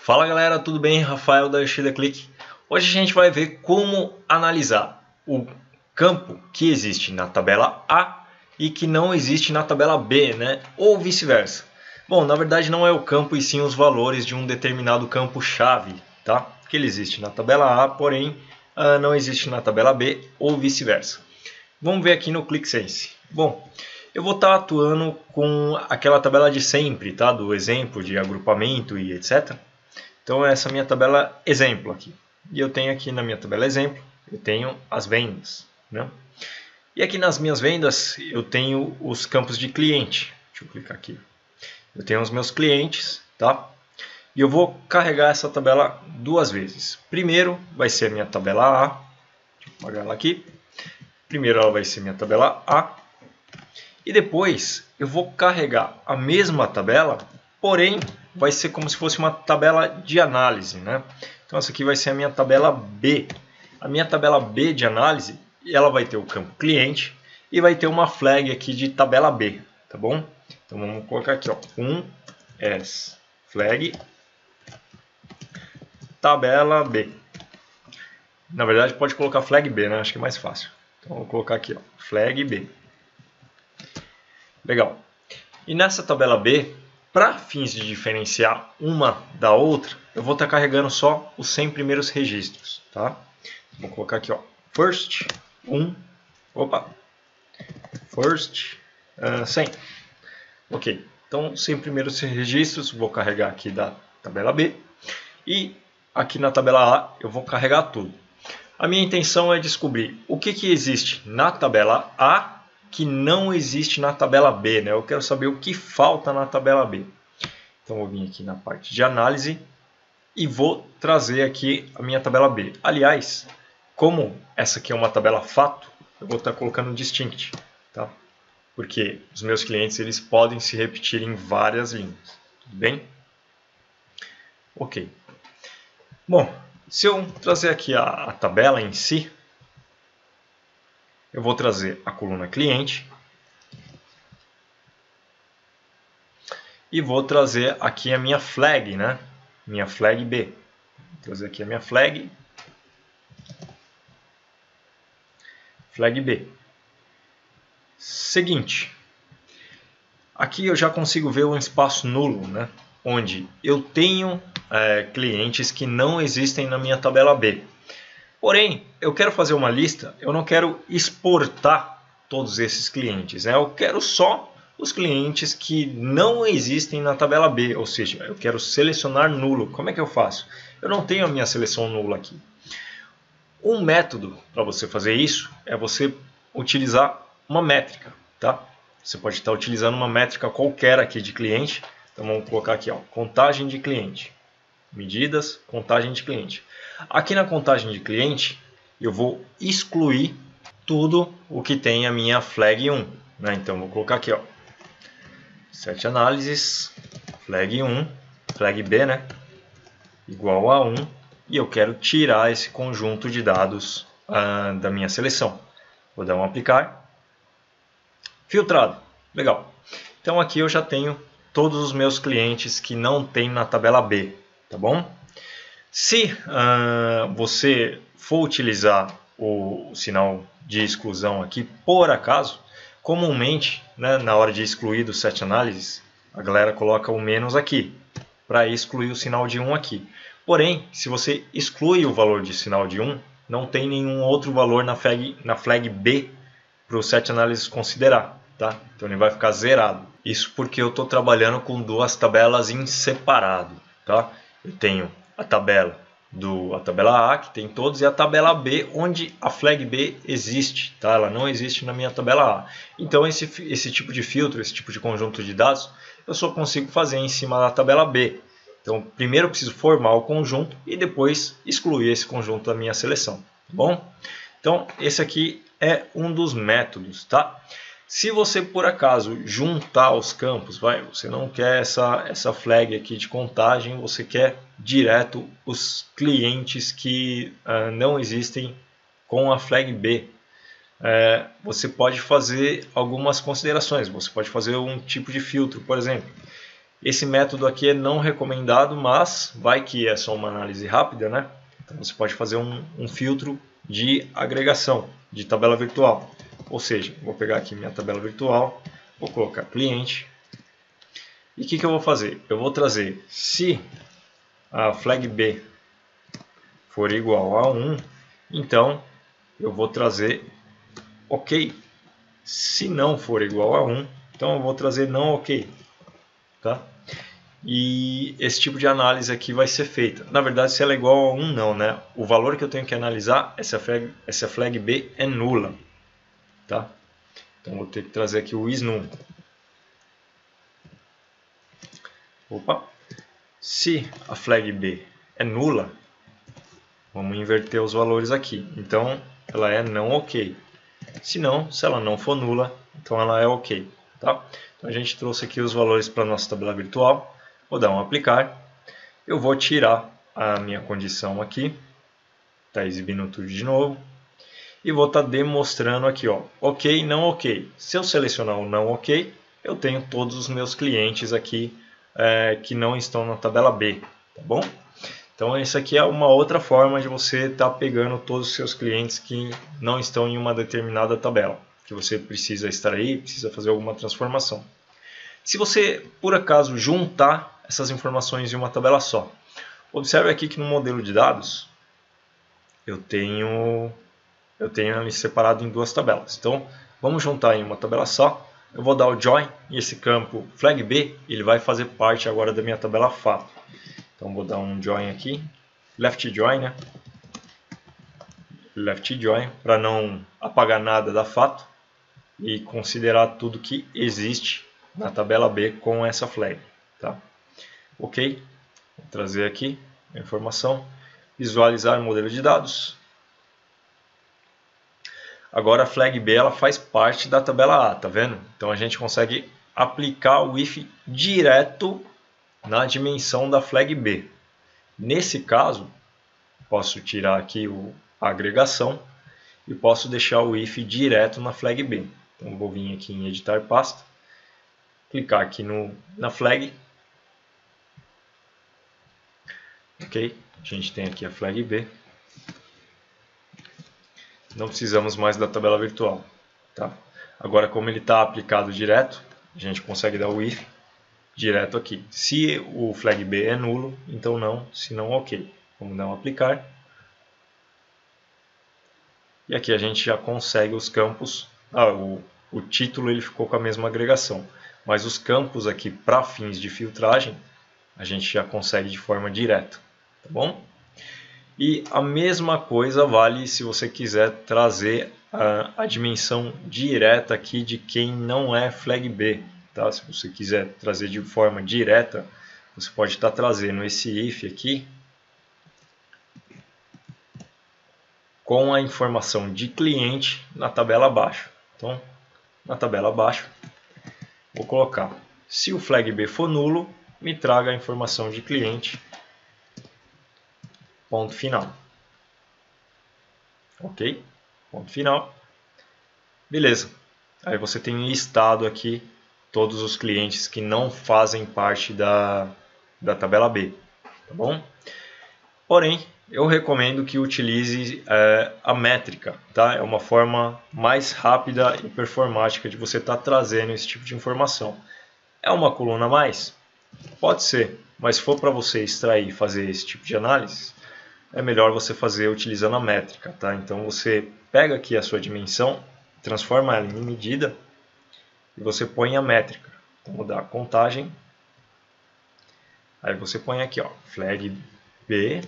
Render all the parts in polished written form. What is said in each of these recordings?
Fala galera, tudo bem? Rafael da Click. Hoje a gente vai ver como analisar o campo que existe na tabela A e que não existe na tabela B, né? Ou vice-versa. Bom, na verdade não é o campo e sim os valores de um determinado campo-chave, tá? Que ele existe na tabela A, porém não existe na tabela B ou vice-versa. Vamos ver aqui no ClickSense. Bom, eu vou estar atuando com aquela tabela de sempre, tá? Do exemplo de agrupamento e etc. Então essa é a minha tabela exemplo aqui. E eu tenho aqui na minha tabela exemplo, eu tenho as vendas, né? E aqui nas minhas vendas eu tenho os campos de cliente. Deixa eu clicar aqui. Eu tenho os meus clientes, tá? E eu vou carregar essa tabela duas vezes. Primeiro vai ser a minha tabela A. Deixa eu apagar ela aqui. Primeiro ela vai ser minha tabela A. E depois eu vou carregar a mesma tabela, porém vai ser como se fosse uma tabela de análise, né? Então essa aqui vai ser a minha tabela B. A minha tabela B de análise, ela vai ter o campo cliente e vai ter uma flag aqui de tabela B, tá bom? Então vamos colocar aqui, ó, as flag tabela B. Na verdade pode colocar flag B, né? Acho que é mais fácil. Então vou colocar aqui, ó, flag B. Legal. E nessa tabela B, para fins de diferenciar uma da outra, eu vou estar carregando só os 100 primeiros registros, tá? Vou colocar aqui, ó, first 100. Ok, então 100 primeiros registros, vou carregar aqui da tabela B. E aqui na tabela A eu vou carregar tudo. A minha intenção é descobrir o que existe na tabela A que não existe na tabela B, né? Eu quero saber o que falta na tabela B. Então vou vir aqui na parte de análise e vou trazer aqui a minha tabela B. Aliás, como essa aqui é uma tabela fato, eu vou estar colocando distinct, tá? Porque os meus clientes eles podem se repetir em várias linhas, tudo bem? Ok. Bom, se eu trazer aqui a tabela em si, eu vou trazer a coluna cliente e vou trazer aqui a minha flag, né? Minha flag B. Vou trazer aqui a minha flag B. Seguinte, aqui eu já consigo ver um espaço nulo, né? Onde eu tenho clientes que não existem na minha tabela B. Porém, eu quero fazer uma lista, eu não quero exportar todos esses clientes, né? Eu quero só os clientes que não existem na tabela B, ou seja, eu quero selecionar nulo. Como é que eu faço? Eu não tenho a minha seleção nula aqui. Um método para você fazer isso é você utilizar uma métrica, tá? Você pode estar utilizando uma métrica qualquer aqui de cliente. Então vamos colocar aqui, ó, contagem de cliente. Medidas, contagem de cliente. Aqui na contagem de cliente, eu vou excluir tudo o que tem a minha flag 1. Né? Então, vou colocar aqui, ó, set análises, flag 1, flag B, né? Igual a 1. E eu quero tirar esse conjunto de dados da minha seleção. Vou dar um aplicar. Filtrado. Legal. Então, aqui eu já tenho todos os meus clientes que não tem na tabela B. Tá bom? Se você for utilizar o sinal de exclusão aqui, por acaso, comumente, né, na hora de excluir do set analysis, a galera coloca o menos aqui, para excluir o sinal de 1 aqui. Porém, se você exclui o valor de sinal de 1, não tem nenhum outro valor na flag B para o set analysis considerar. Tá? Então ele vai ficar zerado. Isso porque eu estou trabalhando com duas tabelas em separado. Tá? Eu tenho a tabela A, que tem todos, e a tabela B, onde a flag B existe. Tá? Ela não existe na minha tabela A. Então, esse tipo de filtro, esse tipo de conjunto de dados, eu só consigo fazer em cima da tabela B. Então, primeiro eu preciso formar o conjunto e depois excluir esse conjunto da minha seleção. Tá bom? Então, esse aqui é um dos métodos. Tá? Se você, por acaso, juntar os campos, você não quer essa flag aqui de contagem, você quer direto os clientes que não existem com a flag B. Você pode fazer algumas considerações, você pode fazer um tipo de filtro, por exemplo. Esse método aqui é não recomendado, mas vai que é só uma análise rápida, né? Então você pode fazer um filtro de agregação, de tabela virtual. Ou seja, vou pegar aqui minha tabela virtual, vou colocar cliente. E o que eu vou fazer? Eu vou trazer, se a flag B for igual a 1, então eu vou trazer OK. Se não for igual a 1, então eu vou trazer não OK. Tá? E esse tipo de análise aqui vai ser feita. Na verdade, se ela é igual a 1, não, né? O valor que eu tenho que analisar é se a flag B é nula. Tá? Então vou ter que trazer aqui o isNum. Opa! Se a flag B é nula, vamos inverter os valores aqui. Então ela é não OK. Se ela não for nula, então ela é OK. Tá? Então a gente trouxe aqui os valores para a nossa tabela virtual. Vou dar um aplicar. Eu vou tirar a minha condição aqui. Está exibindo tudo de novo. E vou estar demonstrando aqui, ó, OK, não OK. Se eu selecionar o não OK, eu tenho todos os meus clientes aqui que não estão na tabela B. Tá bom? Então essa aqui é uma outra forma de você estar pegando todos os seus clientes que não estão em uma determinada tabela. Que você precisa extrair, precisa fazer alguma transformação. Se você, por acaso, juntar essas informações em uma tabela só, observe aqui que no modelo de dados eu tenho ele separado em duas tabelas. Então, vamos juntar em uma tabela só. Eu vou dar o join e esse campo flag B, ele vai fazer parte agora da minha tabela fato. Então, vou dar um join aqui, left join, né? Left join, para não apagar nada da fato e considerar tudo que existe na tabela B com essa flag. Tá? OK. Vou trazer aqui a informação. Visualizar o modelo de dados. Agora a flag B ela faz parte da tabela A, tá vendo? Então a gente consegue aplicar o if direto na dimensão da flag B. Nesse caso, posso tirar aqui a agregação e posso deixar o if direto na flag B. Então vou vir aqui em editar pasta, clicar aqui na flag. OK, a gente tem aqui a flag B. Não precisamos mais da tabela virtual. Tá? Agora, como ele está aplicado direto, a gente consegue dar o if direto aqui. Se o flag B é nulo, então não, se não, OK. Vamos dar um aplicar. E aqui a gente já consegue os campos. O título ele ficou com a mesma agregação. Mas os campos aqui, para fins de filtragem, a gente já consegue de forma direta. Tá bom? E a mesma coisa vale se você quiser trazer a dimensão direta aqui de quem não é flag B. Tá? Se você quiser trazer de forma direta, você pode estar trazendo esse if aqui com a informação de cliente na tabela abaixo. Então, na tabela abaixo, vou colocar, se o flag B for nulo, me traga a informação de cliente. Ponto final. OK? Ponto final. Beleza. Aí você tem listado aqui todos os clientes que não fazem parte da tabela B. Tá bom? Porém, eu recomendo que utilize a métrica. Tá? É uma forma mais rápida e performática de você estar trazendo esse tipo de informação. É uma coluna a mais? Pode ser. Mas se for para você extrair e fazer esse tipo de análise, é melhor você fazer utilizando a métrica. Tá? Então você pega aqui a sua dimensão, transforma ela em medida e você põe a métrica. Então vou dar a contagem. Aí você põe aqui, ó, flag B.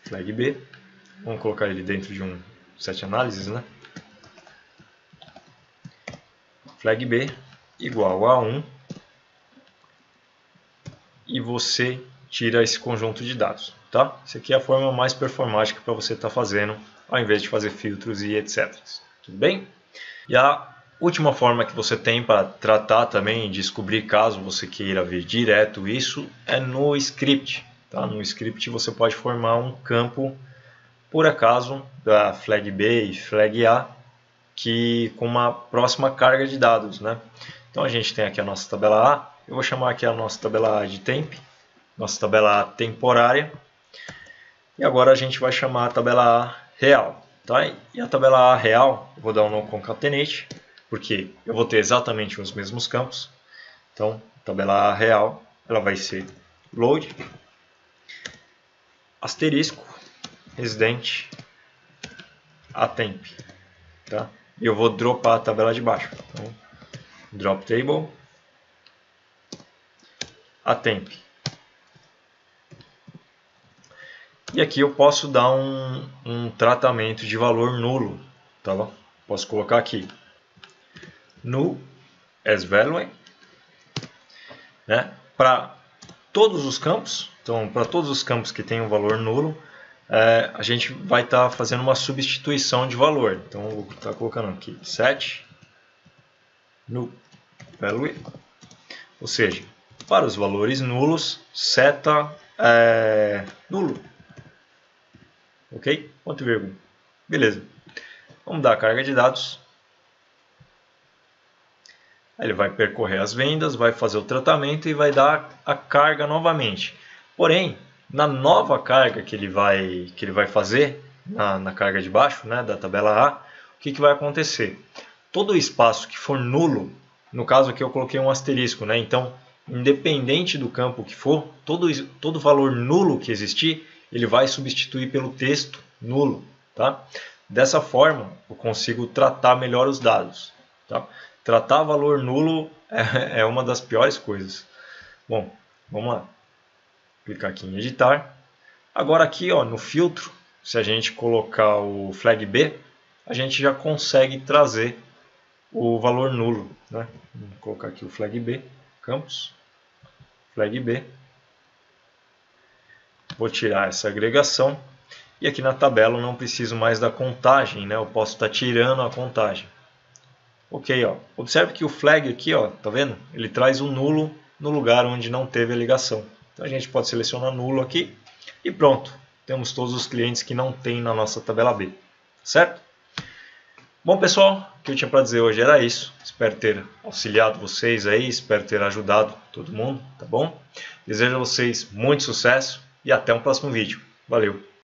Flag B. Vamos colocar ele dentro de um set análises, né? Flag B igual a 1. E você tira esse conjunto de dados. Tá? Essa aqui é a forma mais performática para você estar fazendo, ao invés de fazer filtros e etc. Tudo bem? E a última forma que você tem para tratar também e descobrir caso você queira ver direto isso é no script. Tá? No script você pode formar um campo, por acaso, da flag B e flag A que com uma próxima carga de dados, né? Então a gente tem aqui a nossa tabela A, eu vou chamar aqui a nossa tabela A de temp, nossa tabela A temporária, e agora a gente vai chamar a tabela A real, tá? E a tabela A real, eu vou dar um no concatenate, porque eu vou ter exatamente os mesmos campos. Então, a tabela A real, ela vai ser load, asterisco, residente, atemp, tá? E eu vou dropar a tabela de baixo. Então, drop table, atemp. E aqui eu posso dar um tratamento de valor nulo, tá bom? Posso colocar aqui null as value, né? Para todos os campos. Então, para todos os campos que tem um valor nulo, a gente vai estar fazendo uma substituição de valor. Então, eu vou estar colocando aqui set null value, ou seja, para os valores nulos, seta nulo. Ok? Ponto e vírgula. Beleza. Vamos dar a carga de dados. Ele vai percorrer as vendas, vai fazer o tratamento e vai dar a carga novamente. Porém, na nova carga que ele vai fazer, na carga de baixo, né, da tabela A, o que vai acontecer? Todo o espaço que for nulo, no caso aqui eu coloquei um asterisco, né, então, independente do campo que for, todo valor nulo que existir, ele vai substituir pelo texto nulo. Tá? Dessa forma, eu consigo tratar melhor os dados. Tá? Tratar valor nulo é uma das piores coisas. Bom, vamos lá. Clicar aqui em editar. Agora aqui ó, no filtro, se a gente colocar o flag B, a gente já consegue trazer o valor nulo. Né? Vou colocar aqui o flag B, campos, flag B. Vou tirar essa agregação. E aqui na tabela eu não preciso mais da contagem, né? Eu posso estar tirando a contagem. Ok, ó. Observe que o flag aqui, ó, tá vendo? Ele traz o nulo no lugar onde não teve a ligação. Então a gente pode selecionar nulo aqui e pronto. Temos todos os clientes que não tem na nossa tabela B. Certo? Bom, pessoal, o que eu tinha para dizer hoje era isso. Espero ter auxiliado vocês aí, espero ter ajudado todo mundo, tá bom? Desejo a vocês muito sucesso e até um próximo vídeo. Valeu!